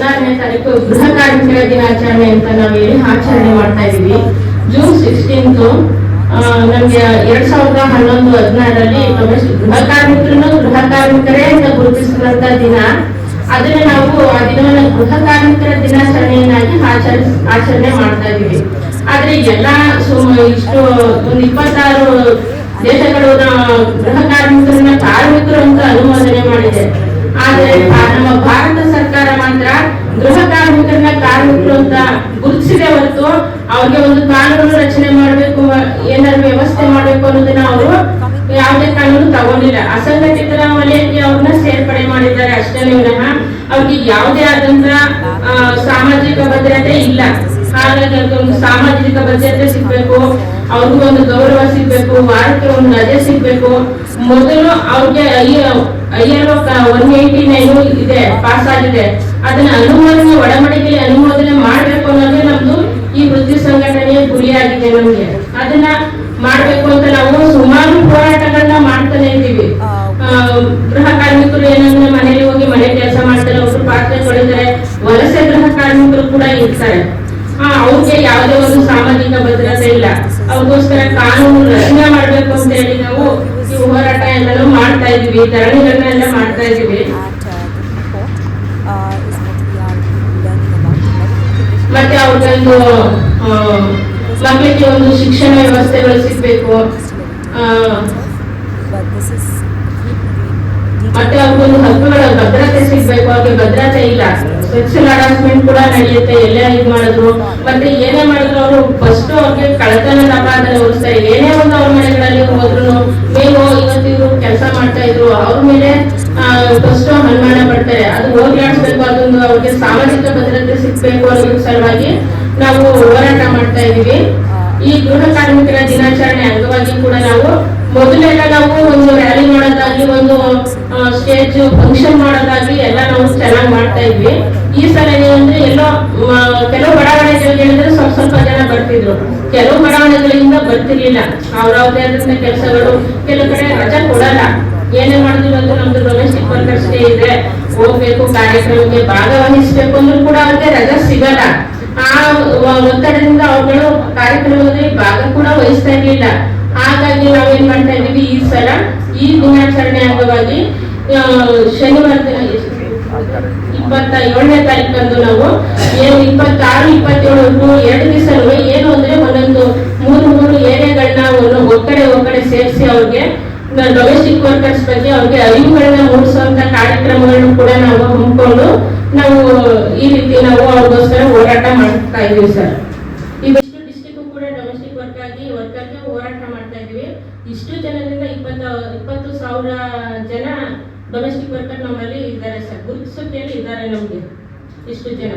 16ನೇ ತಾರೀಕು ಗೃಹ ಕಾರ್ಮಿಕರ ದಿನಾಚರಣೆ ಅಂತ ನಾವು ಹೇಳಿ ಆಚರಣೆ ಮಾಡ್ತಾ ಇದೀವಿ. ಜೂನ್ 16 ನಮ್ಗೆ 2011-16ರಲ್ಲಿ ಗೃಹ ಕಾರ್ಮಿಕರನ್ನು ಗೃಹ ಕಾರ್ಮಿಕರೇ ಅಂತ ಗುರುತಿಸಿದಂತ ದಿನ. ಅದನ್ನ ನಾವು ಆ ದಿನವನ್ನು ಗೃಹ ಕಾರ್ಮಿಕರ ದಿನಾಚರಣೆಯನ್ನಾಗಿ ಆಚರಣೆ ಮಾಡ್ತಾ ಇದೀವಿ. ಆದ್ರೆ ಎಲ್ಲ ಇಷ್ಟು ಒಂದು 26 ದೇಶಗಳು ಗೃಹ ಕಾರ್ಮಿಕರನ್ನ ಕಾರ್ಮಿಕರು ಅಂತ ಅನುಮೋದನೆ ಮಾಡಿದೆ. ಆದ್ರೆ ನಮ್ಮ ಭಾರತ ಸರ್ಕಾರ ಮಾತ್ರ ಗೃಹ ಕಾರ್ಮಿಕರನ್ನ ಕಾರ್ಮಿಕರು ಅಂತ ಗುರುತಿಸಿದೆ ಹೊರತು ಅವ್ರಿಗೆ ಒಂದು ಕಾನೂನು ರಚನೆ ಮಾಡಬೇಕು, ಏನಾದ್ರು ವ್ಯವಸ್ಥೆ ಮಾಡಬೇಕು ಅನ್ನೋದನ್ನ ಅವರು ಯಾವುದೇ ಕಾನೂನು ತಗೊಂಡಿಲ್ಲ. ಅಸಂಘಟಿತರ ವಲಯಕ್ಕೆ ಅವ್ರನ್ನ ಸೇರ್ಪಡೆ ಮಾಡಿದ್ದಾರೆ ಅಷ್ಟೇ ವಿನಃ ಅವ್ರಿಗೆ ಯಾವುದೇ ಆದಂತ ಸಾಮಾಜಿಕ ಭದ್ರತೆ ಇಲ್ಲ. ಹಾಗಾಗಿ ಒಂದು ಸಾಮಾಜಿಕ ಭದ್ರತೆ ಸಿಗ್ಬೇಕು, ಅವ್ರಿಗೂ ಒಂದು ಗೌರವ ಸಿಗ್ಬೇಕು, ವಾರಕ್ಕೆ ಒಂದು ರಜೆ ಸಿಗ್ಬೇಕು. ಮೊದಲು ಅವ್ರಿಗೆ ILO 189 ಇದೆ, ಪಾಸ್ ಆಗಿದೆ. ಅದನ್ನ ಒಡಂಬಡಿಕೆಯಲ್ಲಿ ಅನುಮೋದನೆ ಮಾಡ್ಬೇಕು ಅನ್ನೋದೇ ನಮ್ದು ಈ ವೃತ್ತಿ ಸಂಘಟನೆಯ ಗುರಿಯಾಗಿದೆ. ನಮ್ಗೆ ಅದನ್ನ ಮಾಡ್ಬೇಕು ಅಂತ ನಾವು ಸುಮಾರು ಹೋರಾಟಗಳನ್ನ ಮಾಡ್ತಾನೆ ಇದ್ದೀವಿ. ಗೃಹ ಕಾರ್ಮಿಕರು ಏನಂದ್ರೆ ಮನೇಲಿ ಹೋಗಿ ಮನೆ ಕೆಲಸ ಮಾಡ್ತಾರೆ, ಒಬ್ರು ಪಾತ್ರೆ ತೊಳಿತಾರೆ. ವಲಸೆ ಗೃಹ ಕಾರ್ಮಿಕರು ಕೂಡ ಇರ್ತಾರೆ. ಅವ್ರಿಗೆ ಯಾವುದೇ ಒಂದು ಸಾಮಾಜಿಕ ಭದ್ರತೆ ಇಲ್ಲ. ಅವ್ರಿಗೋಸ್ಕರ ಕಾನೂನು ರಚನೆ ಮಾಡ್ಬೇಕು ಅಂತ ಹೇಳಿ ನಾವು ಈ ಹೋರಾಟ ಎಲ್ಲಾನು ಮಾಡ್ತಾ ಇದೀವಿ, ಧರಣಿಗಳನ್ನೆಲ್ಲ ಮಾಡ್ತಾ ಇದೀವಿ. ಮತ್ತೆ ಅವ್ರಿಗೊಂದು ಮಕ್ಕಳಿಗೆ ಒಂದು ಶಿಕ್ಷಣ ವ್ಯವಸ್ಥೆಗಳು ಸಿಗ್ಬೇಕು, ಮತ್ತೆ ಅವ್ರಿಗೊಂದು ಹಕ್ಕುಗಳ ಭದ್ರತೆ ಸಿಗ್ಬೇಕು. ಅವ್ರಿಗೆ ಭದ್ರತೆ ಇಲ್ಲ. ಸೆಕ್ಸುವಲ್ ಹರಾಸ್ಮೆಂಟ್ ಕೂಡ ನಡೆಯುತ್ತೆ. ಎಲ್ಲೇ ಇದು ಮಾಡಿದ್ರು ಮತ್ತೆ ಏನೇ ಮಾಡಿದ್ರು ಅವರು ಫಸ್ಟ್ ಅವ್ರಿಗೆ ಕಳತನದ ಅಪರಾಧ ಹೊರಿಸ್ತಾರೆ. ಏನೇ ಒಂದು ಅವ್ರ ಮನೆಗಳಲ್ಲಿ ಹೋದ್ರು ಮೇವು ಇವತ್ತು ಇವರು ಕೆಲಸ ಮಾಡ್ತಾ ಇದ್ರು ಅವ್ರ ಮೇಲೆ ಫಸ್ಟ್ ಅನುಮಾನ ಪಡ್ತಾರೆ. ಅದು ಹೋಗ್ಲಾಡಿಸ್ಬೇಕು, ಅದೊಂದು ಅವ್ರಿಗೆ ಸಾಮಾಜಿಕ ಭದ್ರತೆ ಸಿಗ್ಬೇಕು ಅನ್ನೋದ್ರ ಸಲುವಾಗಿ ನಾವು ಹೋರಾಟ ಮಾಡ್ತಾ ಇದೀವಿ. ಈ ಗೃಹ ಕಾರ್ಮಿಕರ ದಿನಾಚರಣೆ ಅಂಗವಾಗಿ ಕೂಡ ನಾವು ಮೊದಲೆಲ್ಲ ನಾವು ಒಂದು ರ್ಯಾಲಿ ಮಾಡೋದಾಗ್ಲಿ, ಒಂದು ಸ್ಟೇಜ್ ಫಂಕ್ಷನ್ ಮಾಡೋದಾಗ್ಲಿ ಎಲ್ಲ ನಾವು ಚೆನ್ನಾಗಿ ಮಾಡ್ತಾ ಇದ್ವಿ. ಈ ಸಲ ಏನಂದ್ರೆ ಎಲ್ಲೋ ಕೆಲವು ಬಡಾವಣೆಗಳಿಗೆ ಹೇಳಿದ್ರೆ ಸ್ವಲ್ಪ ಜನ ಬರ್ತಿದ್ರು, ಕೆಲವು ಬಡಾವಣೆಗಳಿಂದ ಬರ್ತಿರ್ಲಿಲ್ಲ. ಅವ್ರವ್ರದೇ ಆದಂತ ಕೆಲಸಗಳು, ಕೆಲವು ಕಡೆ ರಜಾ ಕೊಡಲ್ಲ. ಏನೇ ಮಾಡಿದ್ರು ಒಂದು ನಮ್ದು ಡೊಮೆಸ್ಟಿಕ್ ವರ್ಕರ್ಸ್ ಡೇ ಇದೆ, ಹೋಗ್ಬೇಕು, ಕಾರ್ಯಕ್ರಮಕ್ಕೆ ಭಾಗವಹಿಸ್ಬೇಕು ಅಂದ್ರೂ ಕೂಡ ಅವ್ರಿಗೆ ರಜಾ ಸಿಗಲ್ಲ. ಆ ಒತ್ತಡದಿಂದ ಅವುಗಳು ಕಾರ್ಯಕ್ರಮದಲ್ಲಿ ಭಾಗ ಕೂಡ ವಹಿಸ್ತಾ ಇರ್ಲಿಲ್ಲ. ಹಾಗಾಗಿ ನಾವೇನ್ ಮಾಡ್ತಾ ಇದೀವಿ, ಈ ಸಲ ಈ ದಿನಾಚರಣೆ ಅಂಗವಾಗಿ ಶನಿವಾರ 27ನೇ ತಾರೀಕಂದು ನಾವು ಏನು 26, 27 2 ದಿವಸ ಏನು ಅಂದ್ರೆ ಒಂದೊಂದು 3 ಏರಿಯಾಗಳನ್ನ ಒಕ್ಕಡೆ ಸೇರಿಸಿ ಅವ್ರಿಗೆ ಡೊಮೆಸ್ಟಿಕ್ ವರ್ಕರ್ಸ್ ಬಗ್ಗೆ ಅವ್ರಿಗೆ ಅರಿವುಗಳನ್ನ ಮೂಡಿಸುವಂತ ಕಾರ್ಯಕ್ರಮಗಳನ್ನು ಕೂಡ ನಾವು ಹಮ್ಮಿಕೊಂಡು ನಾವು ಈ ರೀತಿ ನಾವು ಅವ್ರಿಗೋಸ್ಕರ ಹೋರಾಟ ಮಾಡ್ತಾ ಇದೀವಿ ಸರ್. ಇಷ್ಟು ಡಿಸ್ಟ್ರಿಕ್ಟ್ ಕೂಡ ಡೊಮೆಸ್ಟಿಕ್ ವರ್ಕರ್ಗೆ ಹೋರಾಟ ಮಾಡ್ತಾ ಇದೀವಿ. ಇಷ್ಟು ಜನರಿಂದ 20,000 ಜನ ಡೊಮೆಸ್ಟಿಕ್ ವರ್ಕರ್ ನಮ್ಮಲ್ಲಿ ಇದ್ದಾರೆ ಸರ್. ಗುರುತಿಸೋಕೆ ಇದ್ದಾರೆ ನಮ್ಗೆ ಇಷ್ಟು ಜನ.